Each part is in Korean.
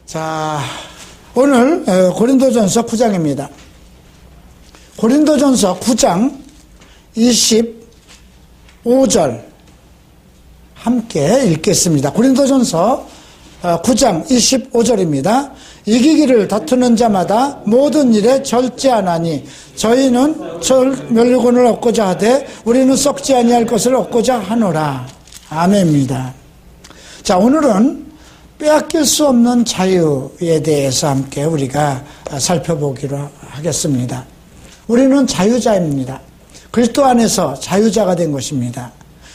자, 오늘 고린도전서 9장입니다. 고린도전서 9장 25절 함께 읽겠습니다. 고린도전서 9장 25절입니다. 이기기를 다투는 자마다 모든 일에 절제하나니 저희는 멸류관을 얻고자 하되 우리는 썩지 아니할 것을 얻고자 하노라. 아멘입니다. 자, 오늘은 빼앗길 수 없는 자유에 대해서 함께 우리가 살펴보기로 하겠습니다. 우리는 자유자입니다. 그리스도 안에서 자유자가 된 것입니다.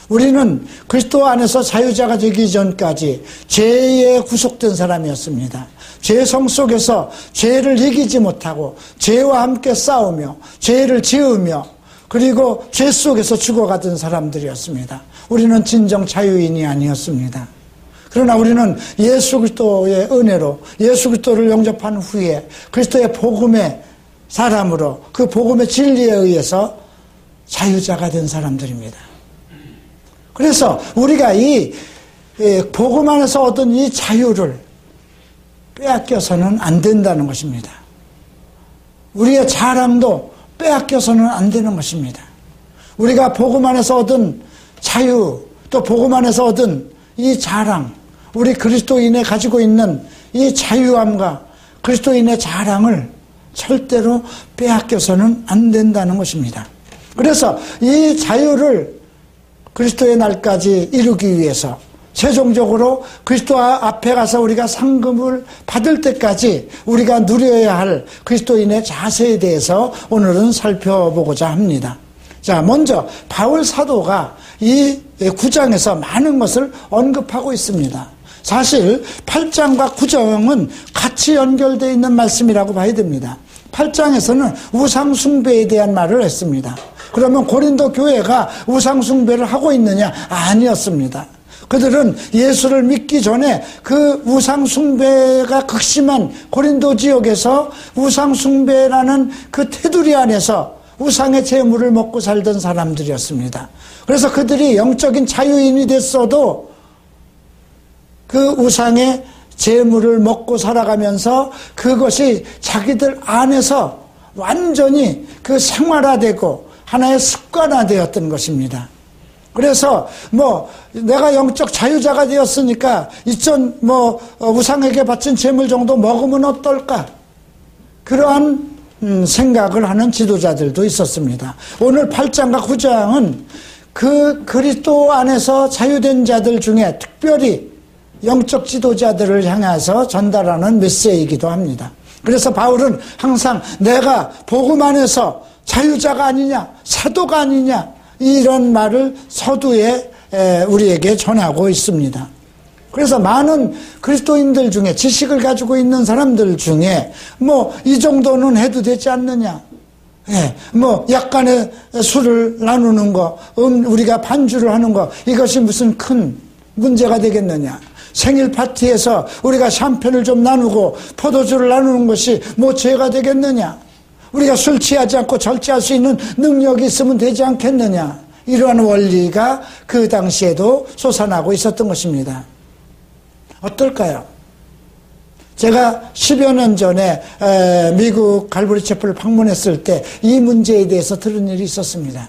우리는 그리스도 안에서 자유자가 되기 전까지 죄에 구속된 사람이었습니다. 죄성 속에서 죄를 이기지 못하고 죄와 함께 싸우며 죄를 지으며 그리고 죄 속에서 죽어가던 사람들이었습니다. 우리는 진정 자유인이 아니었습니다. 그러나 우리는 예수 그리스도의 은혜로 예수 그리스도를 영접한 후에 그리스도의 복음의 사람으로 그 복음의 진리에 의해서 자유자가 된 사람들입니다. 그래서 우리가 이 복음 안에서 얻은 이 자유를 빼앗겨서는 안 된다는 것입니다. 우리의 자랑도 빼앗겨서는 안 되는 것입니다. 우리가 복음 안에서 얻은 자유, 또 복음 안에서 얻은 이 자랑, 우리 그리스도인에 가지고 있는 이 자유함과 그리스도인의 자랑을 절대로 빼앗겨서는 안 된다는 것입니다. 그래서 이 자유를 그리스도의 날까지 이루기 위해서 최종적으로 그리스도 앞에 가서 우리가 상급을 받을 때까지 우리가 누려야 할 그리스도인의 자세에 대해서 오늘은 살펴보고자 합니다. 자, 먼저 바울 사도가 이 9장에서 많은 것을 언급하고 있습니다. 사실 8장과 9장은 같이 연결되어 있는 말씀이라고 봐야 됩니다. 8장에서는 우상 숭배에 대한 말을 했습니다. 그러면 고린도 교회가 우상 숭배를 하고 있느냐? 아니었습니다. 그들은 예수를 믿기 전에 그 우상 숭배가 극심한 고린도 지역에서 우상 숭배라는 그 테두리 안에서 우상의 재물을 먹고 살던 사람들이었습니다. 그래서 그들이 영적인 자유인이 됐어도 그 우상의 재물을 먹고 살아가면서 그것이 자기들 안에서 완전히 그 생활화되고 하나의 습관화되었던 것입니다. 그래서 내가 영적 자유자가 되었으니까 이전 우상에게 바친 재물 정도 먹으면 어떨까? 그러한 생각을 하는 지도자들도 있었습니다. 오늘 8장과 9장은 그 그리스도 안에서 자유된 자들 중에 특별히 영적 지도자들을 향해서 전달하는 메시지이기도 합니다. 그래서 바울은 항상 내가 복음 안에서 자유자가 아니냐, 사도가 아니냐 이런 말을 서두에 우리에게 전하고 있습니다. 그래서 많은 그리스도인들 중에 지식을 가지고 있는 사람들 중에 이 정도는 해도 되지 않느냐, 약간의 술을 나누는 거, 우리가 반주를 하는 거 이것이 무슨 큰 문제가 되겠느냐, 생일 파티에서 우리가 샴페인을 좀 나누고 포도주를 나누는 것이 죄가 되겠느냐, 우리가 술 취하지 않고 절제할 수 있는 능력이 있으면 되지 않겠느냐, 이러한 원리가 그 당시에도 솟아나고 있었던 것입니다. 어떨까요? 제가 10여 년 전에 미국 갈보리 채플을 방문했을 때 이 문제에 대해서 들은 일이 있었습니다.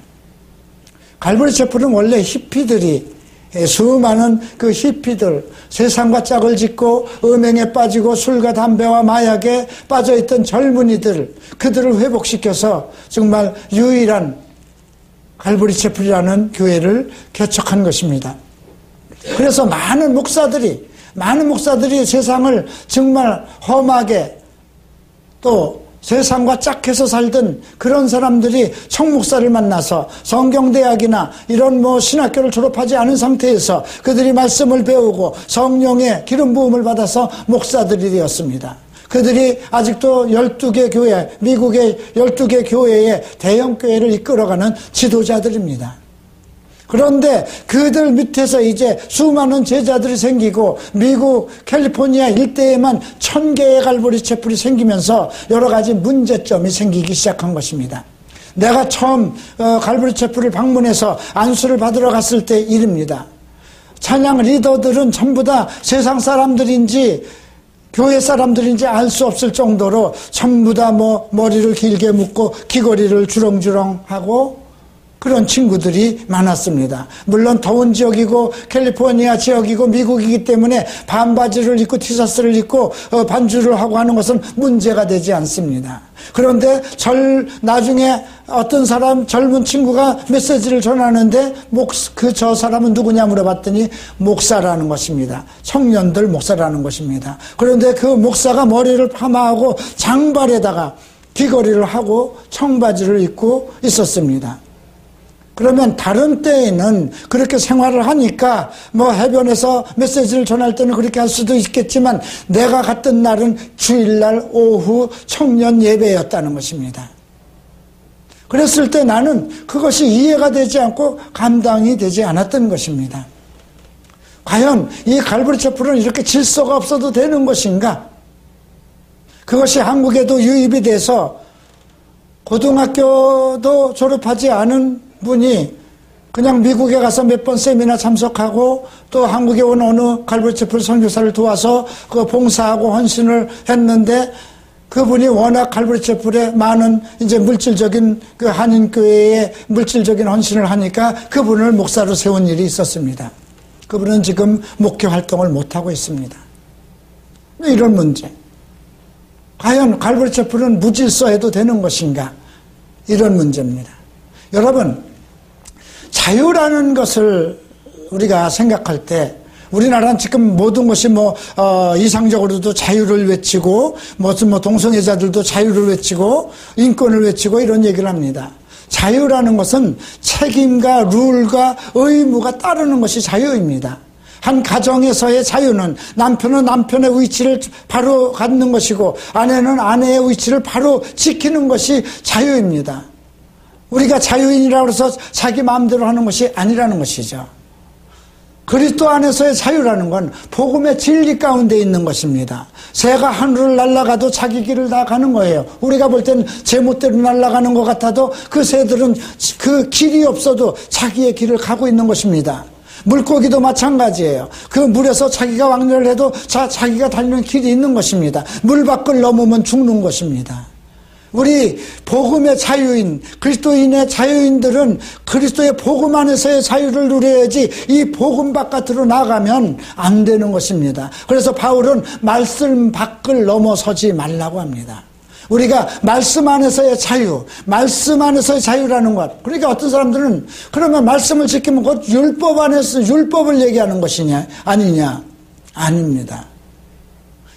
갈보리 채플은 원래 히피들이 수많은 그 히피들, 세상과 짝을 짓고 음행에 빠지고 술과 담배와 마약에 빠져있던 젊은이들, 그들을 회복시켜서 정말 유일한 갈보리 채플이라는 교회를 개척한 것입니다. 그래서 많은 목사들이 세상을 정말 험하게 또 세상과 짝해서 살던 그런 사람들이 청목사를 만나서 성경대학이나 이런 신학교를 졸업하지 않은 상태에서 그들이 말씀을 배우고 성령의 기름 부음을 받아서 목사들이 되었습니다. 그들이 아직도 12개 교회, 미국의 12개 교회의 대형 교회를 이끌어가는 지도자들입니다. 그런데 그들 밑에서 이제 수많은 제자들이 생기고 미국 캘리포니아 일대에만 1000개의 갈보리 채플이 생기면서 여러 가지 문제점이 생기기 시작한 것입니다. 내가 처음 갈보리 채플을 방문해서 안수를 받으러 갔을 때 일입니다. 찬양 리더들은 전부 다 세상 사람들인지 교회 사람들인지 알 수 없을 정도로 전부 다 머리를 길게 묶고 귀걸이를 주렁주렁하고 그런 친구들이 많았습니다. 물론 더운 지역이고 캘리포니아 지역이고 미국이기 때문에 반바지를 입고 티셔츠를 입고 반주를 하고 하는 것은 문제가 되지 않습니다. 그런데 나중에 어떤 젊은 친구가 메시지를 전하는데 저 사람은 누구냐 물어봤더니 목사라는 것입니다. 청년들 목사라는 것입니다. 그런데 그 목사가 머리를 파마하고 장발에다가 귀걸이를 하고 청바지를 입고 있었습니다. 그러면 다른 때에는 그렇게 생활을 하니까 해변에서 메시지를 전할 때는 그렇게 할 수도 있겠지만 내가 갔던 날은 주일날 오후 청년 예배였다는 것입니다. 그랬을 때 나는 그것이 이해가 되지 않고 감당이 되지 않았던 것입니다. 과연 이 갈보리 촛불은 이렇게 질서가 없어도 되는 것인가? 그것이 한국에도 유입이 돼서 고등학교도 졸업하지 않은 분이 그냥 미국에 가서 몇 번 세미나 참석하고 또 한국에 온 어느 갈보리 촛불 선교사를 도와서 그 봉사하고 헌신을 했는데 그분이 워낙 갈보리 촛불에 많은 이제 물질적인 그 한인교회에 물질적인 헌신을 하니까 그분을 목사로 세운 일이 있었습니다. 그분은 지금 목회 활동을 못하고 있습니다. 이런 문제. 과연 갈보리 촛불은 무질서해도 되는 것인가? 이런 문제입니다. 여러분, 자유라는 것을 우리가 생각할 때 우리나라는 지금 모든 것이 이상적으로도 자유를 외치고 동성애자들도 자유를 외치고 인권을 외치고 이런 얘기를 합니다. 자유라는 것은 책임과 룰과 의무가 따르는 것이 자유입니다. 한 가정에서의 자유는 남편은 남편의 위치를 바로 갖는 것이고 아내는 아내의 위치를 바로 지키는 것이 자유입니다. 우리가 자유인이라고 해서 자기 마음대로 하는 것이 아니라는 것이죠. 그리스도 안에서의 자유라는 건 복음의 진리 가운데 있는 것입니다. 새가 하늘을 날아가도 자기 길을 다 가는 거예요. 우리가 볼 때는 제멋대로 날아가는 것 같아도 그 새들은 그 길이 없어도 자기의 길을 가고 있는 것입니다. 물고기도 마찬가지예요. 그 물에서 자기가 왕래를 해도 자기가 달리는 길이 있는 것입니다. 물 밖을 넘으면 죽는 것입니다. 우리 복음의 자유인, 그리스도인의 자유인들은 그리스도의 복음 안에서의 자유를 누려야지 이 복음 바깥으로 나가면 안 되는 것입니다. 그래서 바울은 말씀 밖을 넘어서지 말라고 합니다. 우리가 말씀 안에서의 자유, 말씀 안에서의 자유라는 것. 그러니까 어떤 사람들은 그러면 말씀을 지키면 곧 율법 안에서 율법을 얘기하는 것이냐 아니냐? 아닙니다.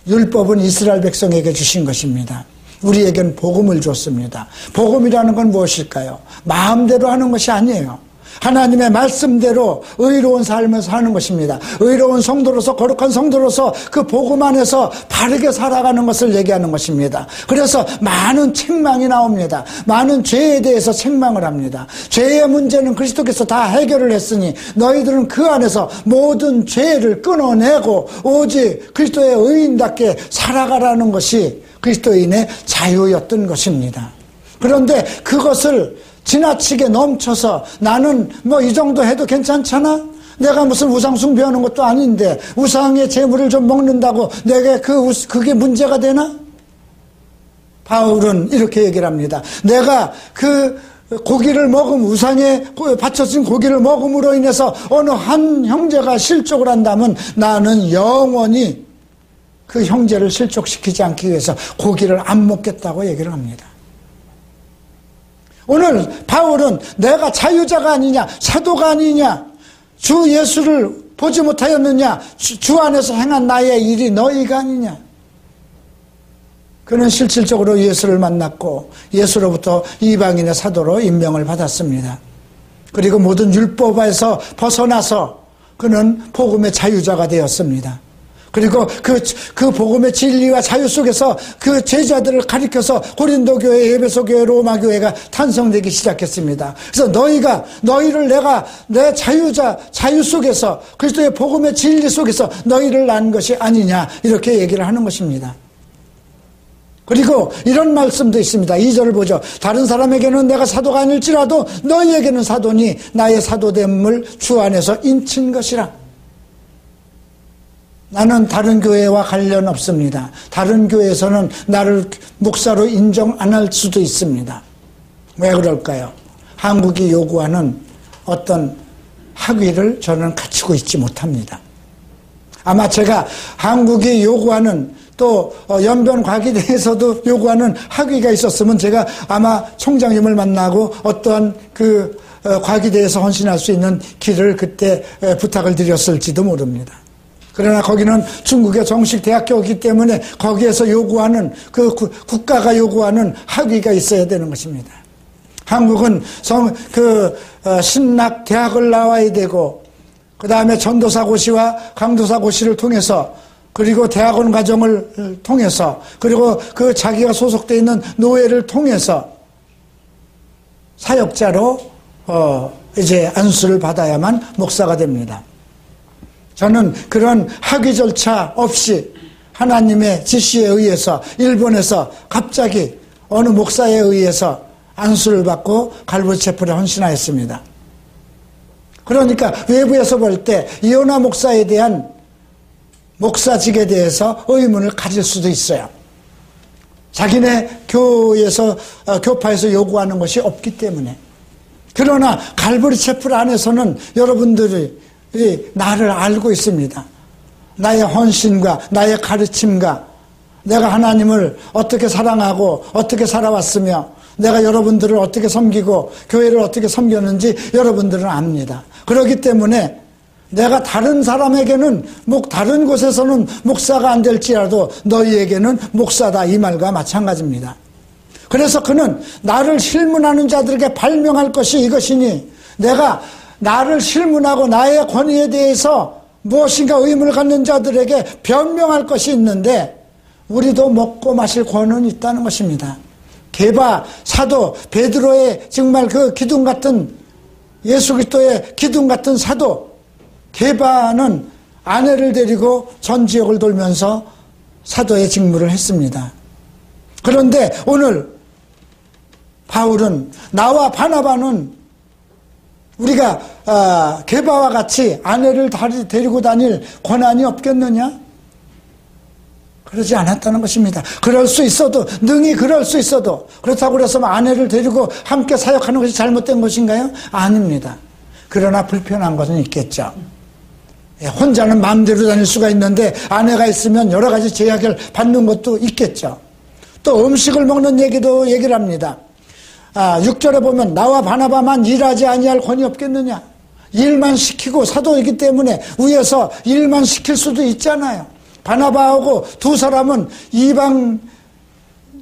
율법은 이스라엘 백성에게 주신 것입니다. 우리에겐 복음을 줬습니다. 복음이라는 건 무엇일까요? 마음대로 하는 것이 아니에요. 하나님의 말씀대로 의로운 삶을 사는 것입니다. 의로운 성도로서 거룩한 성도로서 그 복음 안에서 바르게 살아가는 것을 얘기하는 것입니다. 그래서 많은 책망이 나옵니다. 많은 죄에 대해서 책망을 합니다. 죄의 문제는 그리스도께서 다 해결을 했으니 너희들은 그 안에서 모든 죄를 끊어내고 오직 그리스도의 의인답게 살아가라는 것이 그리스도인의 자유였던 것입니다. 그런데 그것을 지나치게 넘쳐서 나는 이 정도 해도 괜찮잖아? 내가 무슨 우상 숭배하는 것도 아닌데 우상의 재물을 좀 먹는다고 내게 그게 문제가 되나? 바울은 이렇게 얘기를 합니다. 내가 그 고기를 우상에 바쳐진 고기를 먹음으로 인해서 어느 한 형제가 실족을 한다면 나는 영원히 그 형제를 실족시키지 않기 위해서 고기를 안 먹겠다고 얘기를 합니다. 오늘 바울은 내가 자유자가 아니냐, 사도가 아니냐, 주 예수를 보지 못하였느냐, 주 안에서 행한 나의 일이 너희가 아니냐. 그는 실질적으로 예수를 만났고 예수로부터 이방인의 사도로 임명을 받았습니다. 그리고 모든 율법에서 벗어나서 그는 복음의 자유자가 되었습니다. 그리고 그 복음의 진리와 자유 속에서 그 제자들을 가리켜서 고린도 교회, 에베소 교회, 로마 교회가 탄생되기 시작했습니다. 그래서 너희를 내가 내 자유 속에서 그리스도의 복음의 진리 속에서 너희를 낳은 것이 아니냐 이렇게 얘기를 하는 것입니다. 그리고 이런 말씀도 있습니다. 2절을 보죠. 다른 사람에게는 내가 사도가 아닐지라도 너희에게는 사도니 나의 사도됨을 주 안에서 인친 것이라. 나는 다른 교회와 관련 없습니다. 다른 교회에서는 나를 목사로 인정 안 할 수도 있습니다. 왜 그럴까요? 한국이 요구하는 어떤 학위를 저는 갖추고 있지 못합니다. 아마 제가 한국이 요구하는 또 연변과기대에서도 요구하는 학위가 있었으면 제가 아마 총장님을 만나고 어떠한 그 과기대에서 헌신할 수 있는 길을 그때 부탁을 드렸을지도 모릅니다. 그러나 거기는 중국의 정식 대학교이기 때문에 거기에서 요구하는 그 국가가 요구하는 학위가 있어야 되는 것입니다. 한국은 신락 대학을 나와야 되고 그 다음에 전도사고시와 강도사고시를 통해서 그리고 대학원 과정을 통해서 그리고 그 자기가 소속되어 있는 노회를 통해서 사역자로 이제 안수를 받아야만 목사가 됩니다. 저는 그런 학위 절차 없이 하나님의 지시에 의해서 일본에서 갑자기 어느 목사에 의해서 안수를 받고 갈보리 채플에 헌신하였습니다. 그러니까 외부에서 볼 때 이호나 목사에 대한 목사직에 대해서 의문을 가질 수도 있어요. 자기네 교파에서 요구하는 것이 없기 때문에. 그러나 갈보리 채플 안에서는 여러분들이 나를 알고 있습니다. 나의 헌신과 나의 가르침과 내가 하나님을 어떻게 사랑하고 어떻게 살아왔으며 내가 여러분들을 어떻게 섬기고 교회를 어떻게 섬겼는지 여러분들은 압니다. 그렇기 때문에 내가 다른 사람에게는 다른 곳에서는 목사가 안 될지라도 너희에게는 목사다 이 말과 마찬가지입니다. 그래서 그는 나를 실문하는 자들에게 발명할 것이 이것이니 내가 나를 실문하고 나의 권위에 대해서 무엇인가 의문을 갖는 자들에게 변명할 것이 있는데 우리도 먹고 마실 권한은 있다는 것입니다. 게바 사도 베드로의 정말 그 기둥 같은 예수 그리스도의 기둥 같은 사도 게바는 아내를 데리고 전 지역을 돌면서 사도의 직무를 했습니다. 그런데 오늘 바울은 나와 바나바는 우리가 게바와 같이 아내를 데리고 다닐 권한이 없겠느냐? 그러지 않았다는 것입니다. 그럴 수 있어도 능히 그럴 수 있어도 그렇다고 해서 아내를 데리고 함께 사역하는 것이 잘못된 것인가요? 아닙니다. 그러나 불편한 것은 있겠죠. 혼자는 마음대로 다닐 수가 있는데 아내가 있으면 여러 가지 제약을 받는 것도 있겠죠. 또 음식을 먹는 얘기를 합니다. 6절에 보면 나와 바나바만 일하지 아니할 권이 없겠느냐. 일만 시키고 사도이기 때문에 위에서 일만 시킬 수도 있잖아요. 바나바하고 두 사람은 이방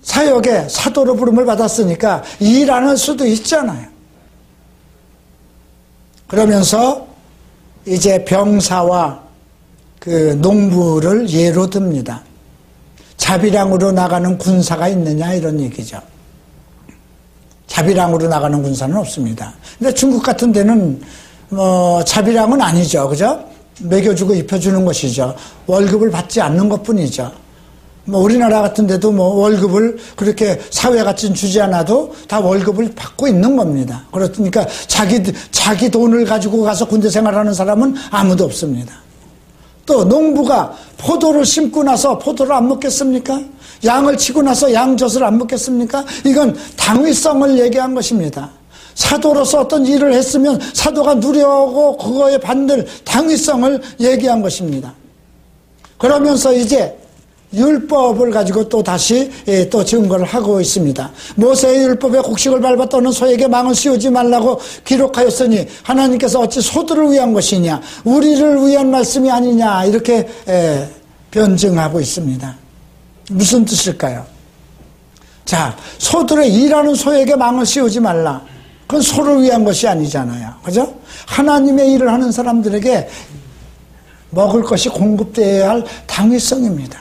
사역에 사도로 부름을 받았으니까 일 안 할 수도 있잖아요. 그러면서 이제 병사와 그 농부를 예로 듭니다. 자비량으로 나가는 군사가 있느냐 이런 얘기죠. 자비량으로 나가는 군사는 없습니다. 근데 중국 같은 데는 자비량은 아니죠. 그죠? 먹여주고 입혀주는 것이죠. 월급을 받지 않는 것 뿐이죠. 우리나라 같은 데도 월급을 그렇게 사회같이 주지 않아도 다 월급을 받고 있는 겁니다. 그렇으니까 자기 돈을 가지고 가서 군대 생활하는 사람은 아무도 없습니다. 또 농부가 포도를 심고 나서 포도를 안 먹겠습니까? 양을 치고 나서 양젖을 안 먹겠습니까? 이건 당위성을 얘기한 것입니다. 사도로서 어떤 일을 했으면 사도가 누려오고 그거에 받는 당위성을 얘기한 것입니다. 그러면서 이제 율법을 가지고 또 다시 또 증거를 하고 있습니다. 모세의 율법에 곡식을 밟아 떠는 소에게 망을 씌우지 말라고 기록하였으니 하나님께서 어찌 소들을 위한 것이냐 우리를 위한 말씀이 아니냐 이렇게 변증하고 있습니다. 무슨 뜻일까요? 자, 소들의 일하는 소에게 망을 씌우지 말라. 그건 소를 위한 것이 아니잖아요. 그죠? 하나님의 일을 하는 사람들에게 먹을 것이 공급되어야 할 당위성입니다.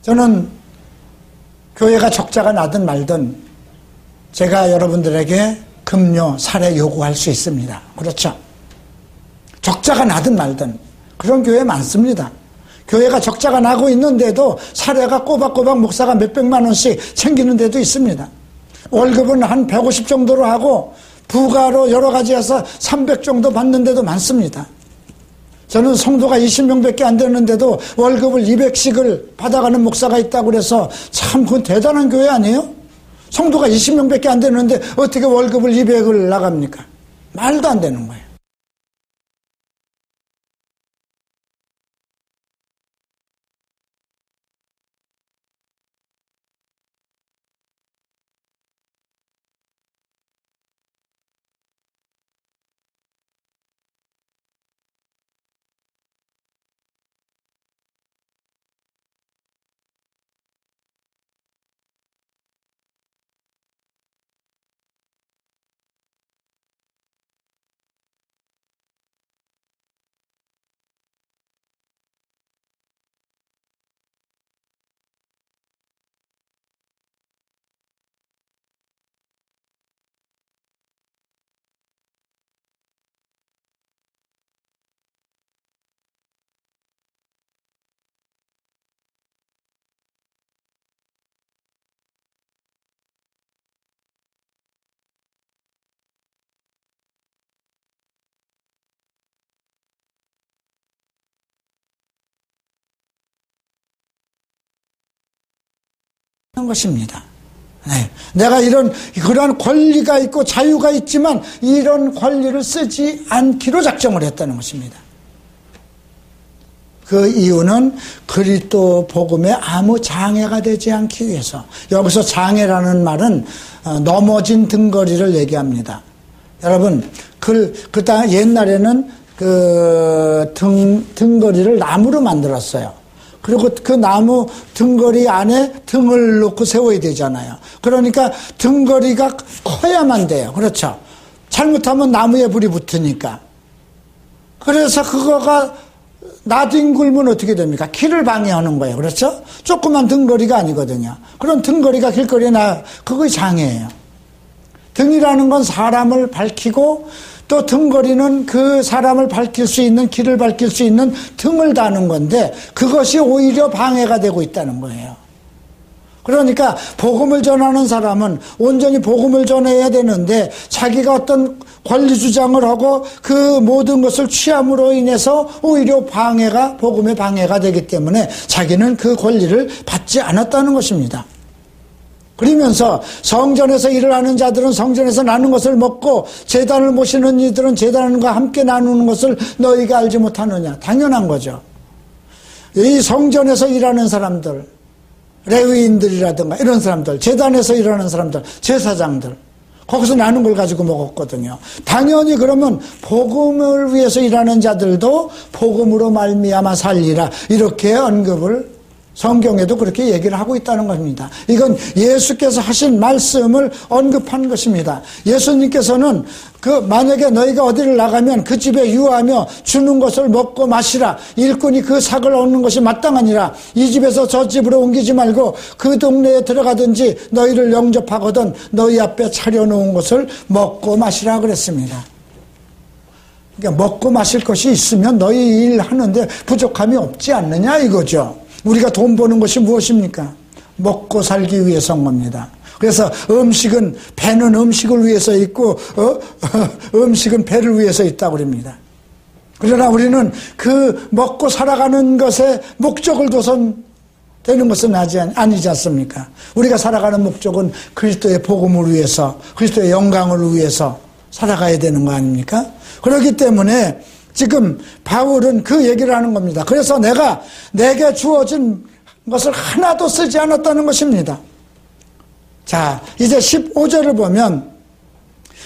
저는 교회가 적자가 나든 말든 제가 여러분들에게 급료, 살해 요구할 수 있습니다. 그렇죠? 적자가 나든 말든 그런 교회 많습니다. 교회가 적자가 나고 있는데도 사례가 꼬박꼬박 목사가 몇백만 원씩 챙기는 데도 있습니다. 월급은 한 150 정도로 하고 부가로 여러 가지 해서 300 정도 받는 데도 많습니다. 저는 성도가 20명밖에 안 되는데도 월급을 200씩을 받아가는 목사가 있다고 그래서 참 그건 대단한 교회 아니에요? 성도가 20명밖에 안 되는데 어떻게 월급을 200을 나갑니까? 말도 안 되는 거예요. 것입니다. 네. 내가 그러한 권리가 있고 자유가 있지만 이런 권리를 쓰지 않기로 작정을 했다는 것입니다. 그 이유는 그리스도 복음에 아무 장애가 되지 않기 위해서. 여기서 장애라는 말은 넘어진 등거리를 얘기합니다. 여러분, 옛날에는 등거리를 나무로 만들었어요. 그리고 그 나무 등거리 안에 등을 놓고 세워야 되잖아요. 그러니까 등거리가 커야만 돼요. 그렇죠. 잘못하면 나무에 불이 붙으니까. 그래서 그거가 나뒹굴면 어떻게 됩니까? 길을 방해하는 거예요. 그렇죠? 조그만 등거리가 아니거든요. 그런 등거리가 길거리에 그거 장애예요. 등이라는 건 사람을 밝히고 또 등거리는 그 사람을 밝힐 수 있는, 길을 밝힐 수 있는 등을 다는 건데 그것이 오히려 방해가 되고 있다는 거예요. 그러니까 복음을 전하는 사람은 온전히 복음을 전해야 되는데 자기가 어떤 권리 주장을 하고 그 모든 것을 취함으로 인해서 오히려 복음의 방해가 되기 때문에 자기는 그 권리를 받지 않았다는 것입니다. 그러면서 성전에서 일을 하는 자들은 성전에서 나눈 것을 먹고 제단을 모시는 이들은 제단과 함께 나누는 것을 너희가 알지 못하느냐. 당연한 거죠. 이 성전에서 일하는 사람들, 레위인들이라든가 이런 사람들, 제단에서 일하는 사람들, 제사장들, 거기서 나눈 걸 가지고 먹었거든요. 당연히 그러면 복음을 위해서 일하는 자들도 복음으로 말미암아 살리라, 이렇게 언급을 성경에도 그렇게 얘기를 하고 있다는 겁니다. 이건 예수께서 하신 말씀을 언급한 것입니다. 예수님께서는 만약에 너희가 어디를 나가면 그 집에 유하며 주는 것을 먹고 마시라. 일꾼이 그 삭을 얻는 것이 마땅하니라. 이 집에서 저 집으로 옮기지 말고 그 동네에 들어가든지 너희를 영접하거든 너희 앞에 차려놓은 것을 먹고 마시라 그랬습니다. 그러니까 먹고 마실 것이 있으면 너희 일 하는데 부족함이 없지 않느냐 이거죠. 우리가 돈 버는 것이 무엇입니까? 먹고 살기 위해서인 겁니다. 그래서 배는 음식을 위해서 있고 음식은 배를 위해서 있다고 그럽니다. 그러나 우리는 그 먹고 살아가는 것에 목적을 둬선 되는 것은 아니지 않습니까? 우리가 살아가는 목적은 그리스도의 복음을 위해서, 그리스도의 영광을 위해서 살아가야 되는 거 아닙니까? 그렇기 때문에 지금 바울은 그 얘기를 하는 겁니다. 그래서 내게 주어진 것을 하나도 쓰지 않았다는 것입니다. 자, 이제 15절을 보면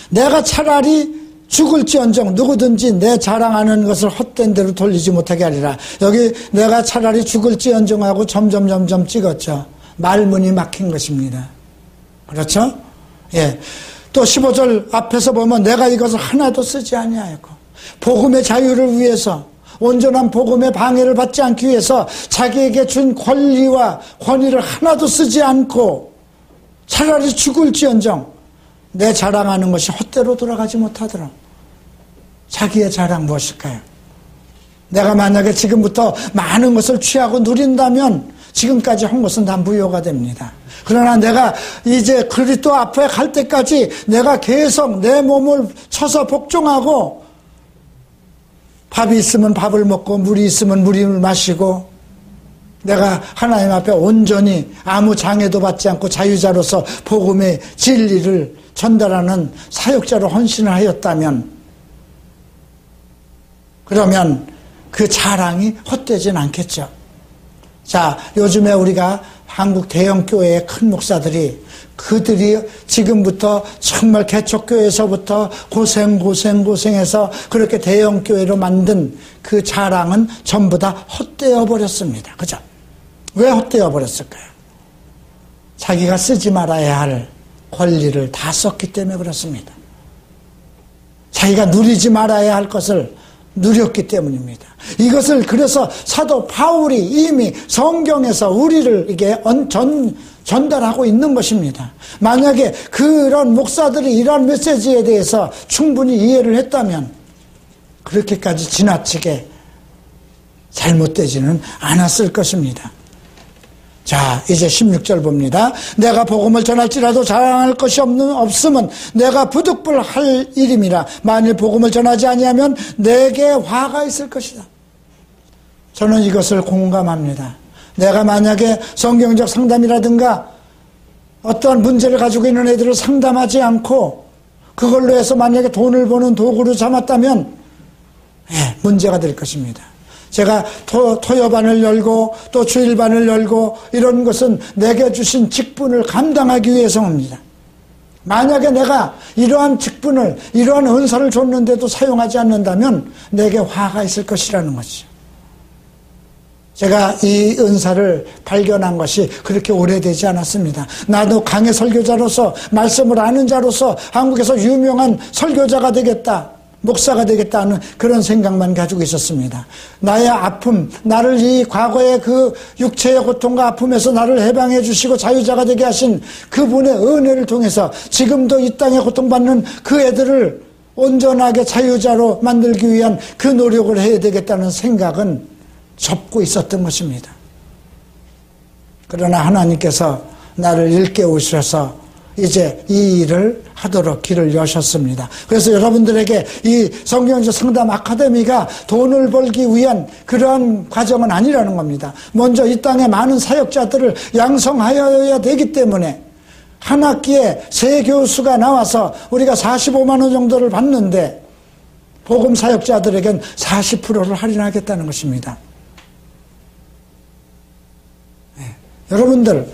내가 차라리 죽을지언정 누구든지 내 자랑하는 것을 헛된 대로 돌리지 못하게 하리라. 여기 내가 차라리 죽을지언정 하고 점점 찍었죠. 말문이 막힌 것입니다. 그렇죠? 예. 또 15절 앞에서 보면 내가 이것을 하나도 쓰지 아니하였고 복음의 자유를 위해서, 온전한 복음의 방해를 받지 않기 위해서 자기에게 준 권리와 권위를 하나도 쓰지 않고 차라리 죽을지언정 내 자랑하는 것이 헛되로 돌아가지 못하더라. 자기의 자랑 무엇일까요? 내가 만약에 지금부터 많은 것을 취하고 누린다면 지금까지 한 것은 다 무효가 됩니다. 그러나 내가 이제 그리스도 앞에 갈 때까지 내가 계속 내 몸을 쳐서 복종하고 밥이 있으면 밥을 먹고 물이 있으면 물을 마시고 내가 하나님 앞에 온전히 아무 장애도 받지 않고 자유자로서 복음의 진리를 전달하는 사역자로 헌신을 하였다면 그러면 그 자랑이 헛되진 않겠죠. 자, 요즘에 우리가 한국 대형교회의 큰 목사들이 그들이 지금부터 정말 개척교회에서부터 고생해서 그렇게 대형교회로 만든 그 자랑은 전부 다 헛되어 버렸습니다. 그죠? 왜 헛되어 버렸을까요? 자기가 쓰지 말아야 할 권리를 다 썼기 때문에 그렇습니다. 자기가 누리지 말아야 할 것을 누렸기 때문입니다. 이것을 그래서 사도 바울이 이미 성경에서 우리를 이게 전달하고 있는 것입니다. 만약에 그런 목사들이 이런 메시지에 대해서 충분히 이해를 했다면 그렇게까지 지나치게 잘못되지는 않았을 것입니다. 자, 이제 16절 봅니다. 내가 복음을 전할지라도 자랑할 것이 없으면 내가 부득불할 일임이라. 만일 복음을 전하지 아니하면 내게 화가 있을 것이다. 저는 이것을 공감합니다. 내가 만약에 성경적 상담이라든가 어떠한 문제를 가지고 있는 애들을 상담하지 않고 그걸로 해서 만약에 돈을 버는 도구로 삼았다면 문제가 될 것입니다. 제가 토요반을 열고 또 주일반을 열고 이런 것은 내게 주신 직분을 감당하기 위해서입니다. 만약에 내가 이러한 직분을 이러한 은사를 줬는데도 사용하지 않는다면 내게 화가 있을 것이라는 것이죠. 제가 이 은사를 발견한 것이 그렇게 오래되지 않았습니다. 나도 강해 설교자로서 말씀을 아는 자로서 한국에서 유명한 설교자가 되겠다, 목사가 되겠다는 그런 생각만 가지고 있었습니다. 나의 아픔, 나를 이 과거의 그 육체의 고통과 아픔에서 나를 해방해 주시고 자유자가 되게 하신 그분의 은혜를 통해서 지금도 이 땅에 고통받는 그 애들을 온전하게 자유자로 만들기 위한 그 노력을 해야 되겠다는 생각은 접고 있었던 것입니다. 그러나 하나님께서 나를 일깨우셔서 이제 이 일을 하도록 길을 여셨습니다. 그래서 여러분들에게 이 성경적 상담 아카데미가 돈을 벌기 위한 그러한 과정은 아니라는 겁니다. 먼저 이 땅에 많은 사역자들을 양성하여야 되기 때문에 한 학기에 세 교수가 나와서 우리가 45만 원 정도를 받는데 복음 사역자들에겐 40%를 할인하겠다는 것입니다. 여러분들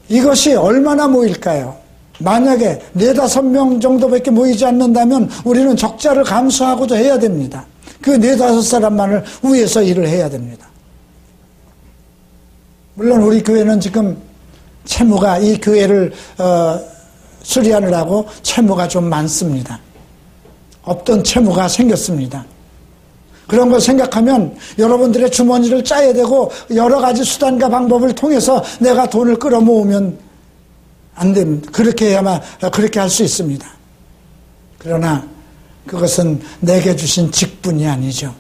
이것이 얼마나 모일까요? 만약에 4-5명 정도밖에 모이지 않는다면 우리는 적자를 감수하고도 해야 됩니다. 그 4-5사람만을 위해서 일을 해야 됩니다. 물론 우리 교회는 지금 채무가 이 교회를 수리하느라고 채무가 좀 많습니다. 없던 채무가 생겼습니다. 그런 걸 생각하면 여러분들의 주머니를 짜야 되고 여러 가지 수단과 방법을 통해서 내가 돈을 끌어모으면 안 됩니다. 그렇게 해야만 그렇게 할 수 있습니다. 그러나 그것은 내게 주신 직분이 아니죠.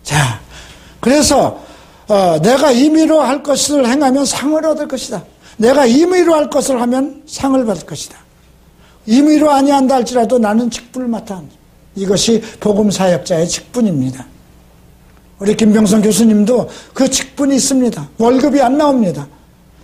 자, 그래서 내가 임의로 할 것을 행하면 상을 얻을 것이다. 내가 임의로 할 것을 하면 상을 받을 것이다. 임의로 아니한다 할지라도 나는 직분을 맡아. 이것이 복음사역자의 직분입니다. 우리 김병선 교수님도 그 직분이 있습니다. 월급이 안 나옵니다.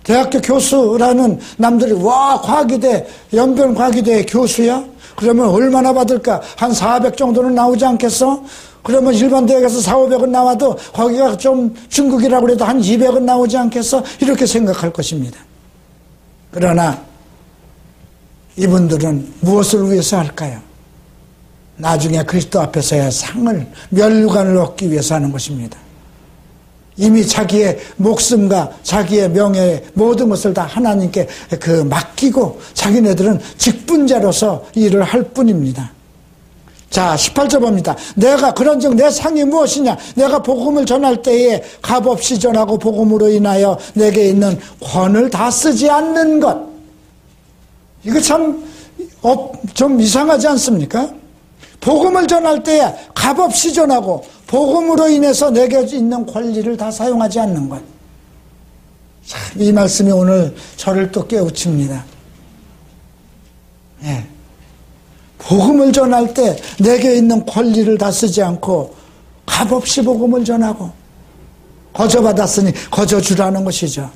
대학교 교수라는 남들이 와 과기대 연변과기대 교수야? 그러면 얼마나 받을까? 한 400 정도는 나오지 않겠어? 그러면 일반 대학에서 400-500은 나와도 거기가 좀 중국이라고 해도 한 200은 나오지 않겠어? 이렇게 생각할 것입니다. 그러나 이분들은 무엇을 위해서 할까요? 나중에 그리스도 앞에서의 상을, 면류관을 얻기 위해서 하는 것입니다. 이미 자기의 목숨과 자기의 명예 모든 것을 다 하나님께 맡기고 자기네들은 직분자로서 일을 할 뿐입니다. 자, 18절 봅니다. 내가 그런즉 내 상이 무엇이냐? 내가 복음을 전할 때에 값없이 전하고 복음으로 인하여 내게 있는 권을 다 쓰지 않는 것. 이거 참 좀 이상하지 않습니까? 복음을 전할 때에 값없이 전하고 복음으로 인해서 내게 있는 권리를 다 사용하지 않는 것. 참, 이 말씀이 오늘 저를 또 깨우칩니다. 예. 복음을 전할 때 내게 있는 권리를 다 쓰지 않고 값없이 복음을 전하고 거저받았으니 거저주라는 것이죠.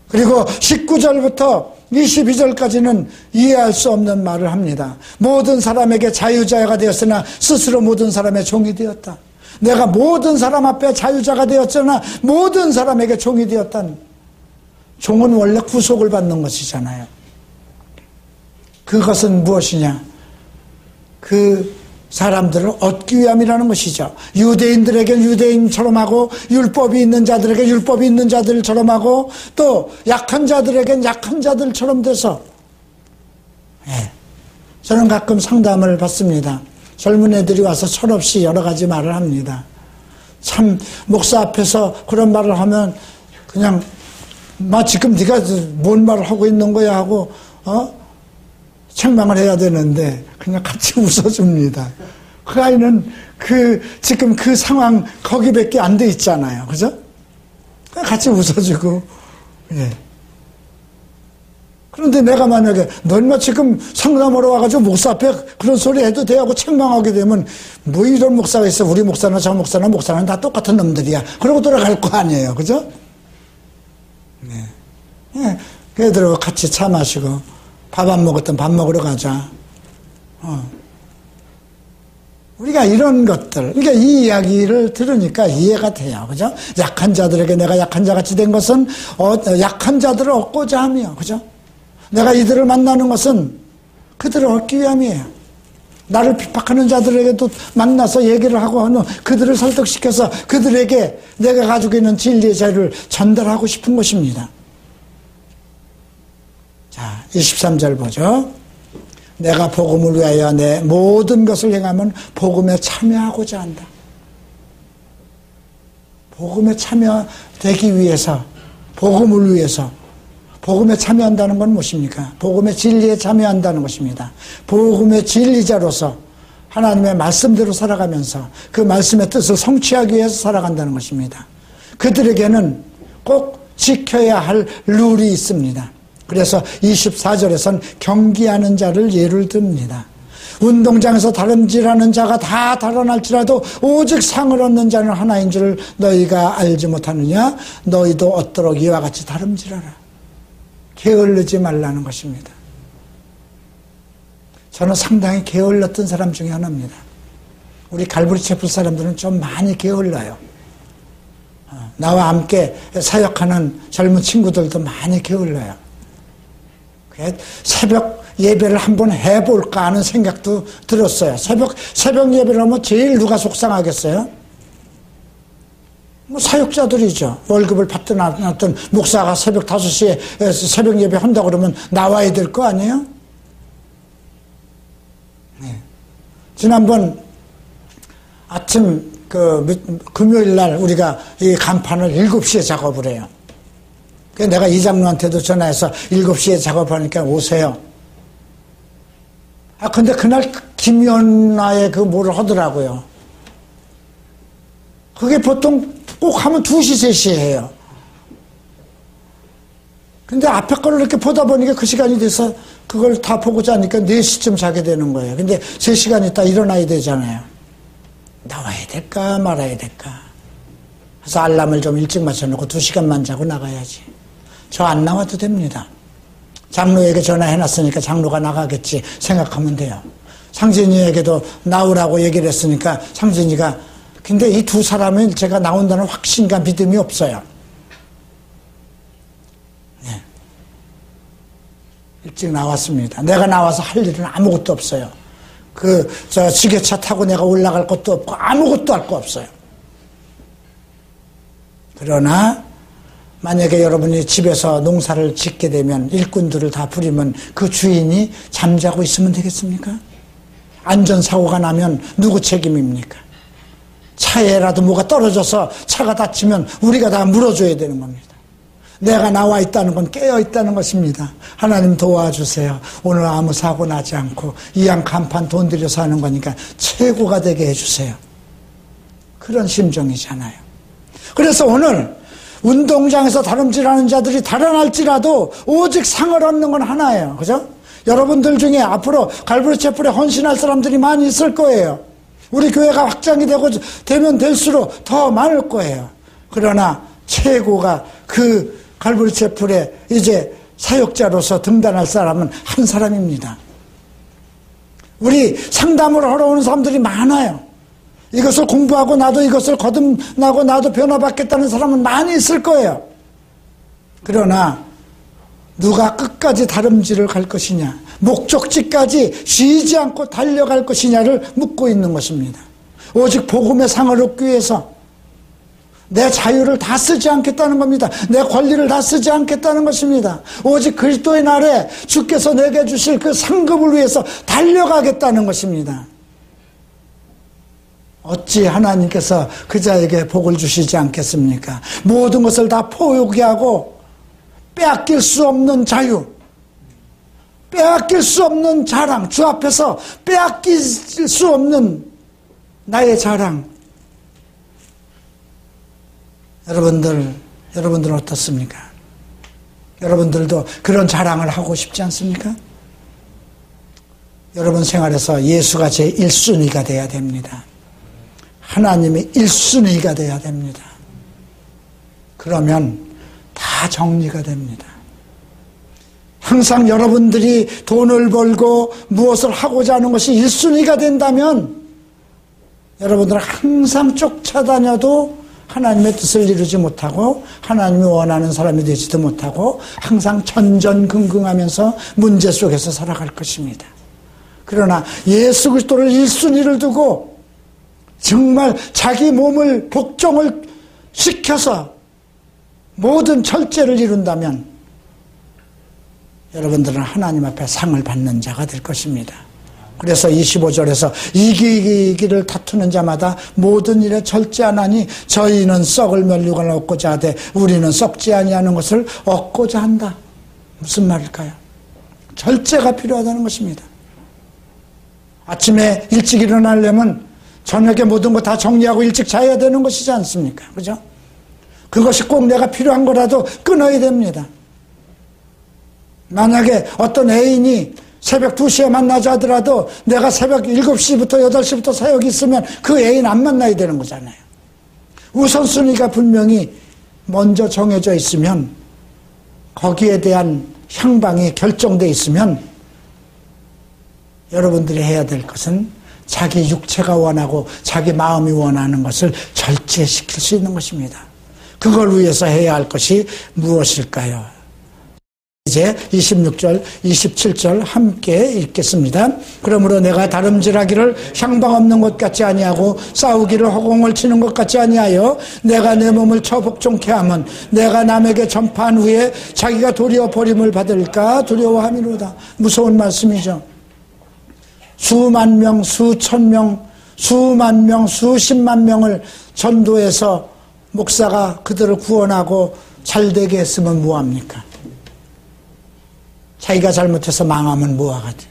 그리고 19절부터 22절까지는 이해할 수 없는 말을 합니다. 모든 사람에게 자유자가 되었으나 스스로 모든 사람의 종이 되었다. 내가 모든 사람 앞에 자유자가 되었으나 모든 사람에게 종이 되었다는, 종은 원래 구속을 받는 것이잖아요. 그것은 무엇이냐? 그 사람들을 얻기 위함이라는 것이죠. 유대인들에게 유대인처럼 하고 율법이 있는 자들에게 율법이 있는 자들처럼 하고 또 약한 자들에겐 약한 자들처럼 돼서, 저는 가끔 상담을 받습니다. 젊은 애들이 와서 철없이 여러 가지 말을 합니다. 참 목사 앞에서 그런 말을 하면 그냥 지금 네가 뭔 말을 하고 있는 거야 하고 책망을 해야 되는데 그냥 같이 웃어줍니다. 그 아이는 지금 그 상황 거기밖에 안 돼 있잖아요. 그죠? 같이 웃어주고. 그런데 내가 만약에 넌 지금 상담하러 와가지고 목사 앞에 그런 소리 해도 돼 하고 책망하게 되면 뭐 이런 목사가 있어. 우리 목사나 저 목사나 목사는 다 똑같은 놈들이야. 그러고 돌아갈 거 아니에요. 그죠? 걔들하고 같이 차 마시고 밥 안 먹었던 밥 먹으러 가자. 우리가 이런 것들, 그러니까 이 이야기를 들으니까 이해가 돼요. 그죠? 약한 자들에게 내가 약한 자 같이 된 것은 약한 자들을 얻고자 함이요. 그죠? 내가 이들을 만나는 것은 그들을 얻기 위함이에요. 나를 핍박하는 자들에게도 만나서 얘기를 하고 하는, 그들을 설득시켜서 그들에게 내가 가지고 있는 진리의 자유를 전달하고 싶은 것입니다. 자, 23절 보죠. 내가 복음을 위하여 내 모든 것을 행하면 복음에 참여하고자 한다. 복음에 참여되기 위해서, 복음을 위해서, 복음에 참여한다는 건 무엇입니까? 복음의 진리에 참여한다는 것입니다. 복음의 진리자로서 하나님의 말씀대로 살아가면서 그 말씀의 뜻을 성취하기 위해서 살아간다는 것입니다. 그들에게는 꼭 지켜야 할 룰이 있습니다. 그래서 24절에선 경기하는 자를 예를 듭니다. 운동장에서 다름질하는 자가 다 달아날지라도 오직 상을 얻는 자는 하나인 줄 너희가 알지 못하느냐? 너희도 얻도록 이와 같이 다름질하라. 게을르지 말라는 것입니다. 저는 상당히 게을렀던 사람 중에 하나입니다. 우리 갈보리 채플 사람들은 좀 많이 게을러요. 나와 함께 사역하는 젊은 친구들도 많이 게을러요. 새벽 예배를 한번 해볼까 하는 생각도 들었어요. 새벽 예배를 하면 제일 누가 속상하겠어요? 뭐 사역자들이죠. 월급을 받든 안 받든 목사가 새벽 5시에 새벽 예배 한다고 그러면 나와야 될 거 아니에요? 지난번 아침 금요일 날 우리가 이 간판을 7시에 작업을 해요. 그래서 내가 이장로한테도 전화해서 7시에 작업하니까 오세요. 근데 그날 김연아의 뭐를 하더라고요. 그게 보통 꼭 하면 2시, 3시에 해요. 근데 앞에 거를 이렇게 보다 보니까 그 시간이 돼서 그걸 다 보고 자니까 4시쯤 자게 되는 거예요. 근데 3시간 있다 일어나야 되잖아요. 나와야 될까 말아야 될까. 그래서 알람을 좀 일찍 맞춰놓고 2시간만 자고 나가야지. 저 안 나와도 됩니다. 장로에게 전화해놨으니까 장로가 나가겠지 생각하면 돼요. 상진이에게도 나오라고 얘기를 했으니까 상진이가, 근데 이 두 사람은 제가 나온다는 확신과 믿음이 없어요. 네. 일찍 나왔습니다. 내가 나와서 할 일은 아무것도 없어요. 지게차 타고 내가 올라갈 것도 없고 아무것도 할 거 없어요. 그러나 만약에 여러분이 집에서 농사를 짓게 되면 일꾼들을 다 부리면 그 주인이 잠자고 있으면 되겠습니까? 안전사고가 나면 누구 책임입니까? 차에라도 뭐가 떨어져서 차가 다치면 우리가 다 물어줘야 되는 겁니다. 내가 나와 있다는 건 깨어 있다는 것입니다. 하나님 도와주세요. 오늘 아무 사고 나지 않고 이왕 간판 돈 들여서 하는 거니까 최고가 되게 해주세요. 그런 심정이잖아요. 그래서 오늘 운동장에서 다름질하는 자들이 달아날지라도 오직 상을 얻는 건 하나예요. 그죠? 여러분들 중에 앞으로 갈보리 채플에 헌신할 사람들이 많이 있을 거예요. 우리 교회가 확장이 되면 될수록 더 많을 거예요. 그러나 최고가 그 갈보리 채플에 이제 사역자로서 등단할 사람은 한 사람입니다. 우리 상담을 하러 오는 사람들이 많아요. 이것을 공부하고 나도 이것을 거듭나고 나도 변화받겠다는 사람은 많이 있을 거예요. 그러나 누가 끝까지 다름질을 갈 것이냐, 목적지까지 쉬지 않고 달려갈 것이냐를 묻고 있는 것입니다. 오직 복음의 상을 얻기 위해서 내 자유를 다 쓰지 않겠다는 겁니다. 내 권리를 다 쓰지 않겠다는 것입니다. 오직 그리스도의 날에 주께서 내게 주실 그 상급을 위해서 달려가겠다는 것입니다. 어찌 하나님께서 그 자에게 복을 주시지 않겠습니까? 모든 것을 다 포기하고 빼앗길 수 없는 자유, 빼앗길 수 없는 자랑, 주 앞에서 빼앗길 수 없는 나의 자랑. 여러분들은 어떻습니까? 여러분들도 그런 자랑을 하고 싶지 않습니까? 여러분 생활에서 예수가 제 1순위가 돼야 됩니다. 하나님이 1순위가 돼야 됩니다. 그러면 다 정리가 됩니다. 항상 여러분들이 돈을 벌고 무엇을 하고자 하는 것이 1순위가 된다면 여러분들은 항상 쫓아다녀도 하나님의 뜻을 이루지 못하고 하나님이 원하는 사람이 되지도 못하고 항상 전전긍긍하면서 문제 속에서 살아갈 것입니다. 그러나 예수 그리스도를 1순위를 두고 정말 자기 몸을 복종을 시켜서 모든 철제를 이룬다면 여러분들은 하나님 앞에 상을 받는 자가 될 것입니다. 그래서 25절에서 이기기를 다투는 자마다 모든 일에 절제하나니 저희는 썩을 면류관을 얻고자 하되 우리는 썩지 아니하는 것을 얻고자 한다. 무슨 말일까요? 절제가 필요하다는 것입니다. 아침에 일찍 일어나려면 저녁에 모든 거 다 정리하고 일찍 자야 되는 것이지 않습니까? 그죠? 그것이 꼭 내가 필요한 거라도 끊어야 됩니다. 만약에 어떤 애인이 새벽 2시에 만나자 하더라도 내가 새벽 7시부터 8시부터 사역이 있으면 그 애인 안 만나야 되는 거잖아요. 우선순위가 분명히 먼저 정해져 있으면 거기에 대한 향방이 결정되어 있으면 여러분들이 해야 될 것은 자기 육체가 원하고 자기 마음이 원하는 것을 절제시킬 수 있는 것입니다. 그걸 위해서 해야 할 것이 무엇일까요? 이제 26절, 27절 함께 읽겠습니다. 그러므로 내가 다름질하기를 향방 없는 것 같지 아니하고 싸우기를 허공을 치는 것 같지 아니하여 내가 내 몸을 처복종케 하면 내가 남에게 전파한 후에 자기가 도리어 버림을 받을까 두려워함이로다. 무서운 말씀이죠. 수만 명, 수천 명, 수만 명, 수십만 명을 전도해서 목사가 그들을 구원하고 잘되게 했으면 뭐합니까? 자기가 잘못해서 망하면 뭐하지?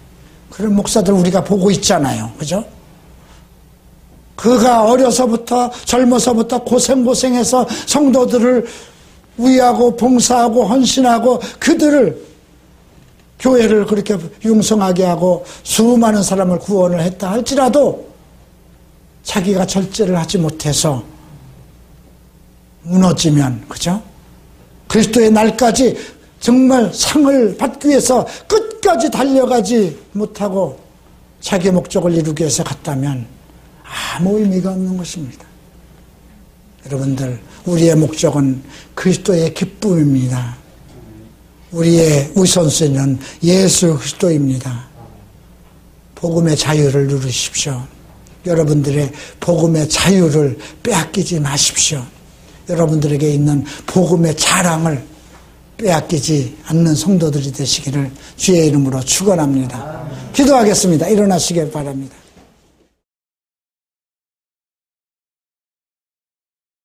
그런 목사들 우리가 보고 있잖아요. 그죠? 그가 어려서부터 젊어서부터 고생해서 성도들을 위하고 봉사하고 헌신하고 그들을 교회를 그렇게 융성하게 하고 수많은 사람을 구원을 했다 할지라도 자기가 절제를 하지 못해서 무너지면, 그죠? 그리스도의 날까지 정말 상을 받기 위해서 끝까지 달려가지 못하고 자기 목적을 이루기 위해서 갔다면 아무 의미가 없는 것입니다. 여러분들, 우리의 목적은 그리스도의 기쁨입니다. 우리의 우선순위는 예수 그리스도입니다. 복음의 자유를 누리십시오. 여러분들의 복음의 자유를 빼앗기지 마십시오. 여러분들에게 있는 복음의 자랑을 빼앗기지 않는 성도들이 되시기를 주의 이름으로 축원합니다. 기도하겠습니다. 일어나시길 바랍니다.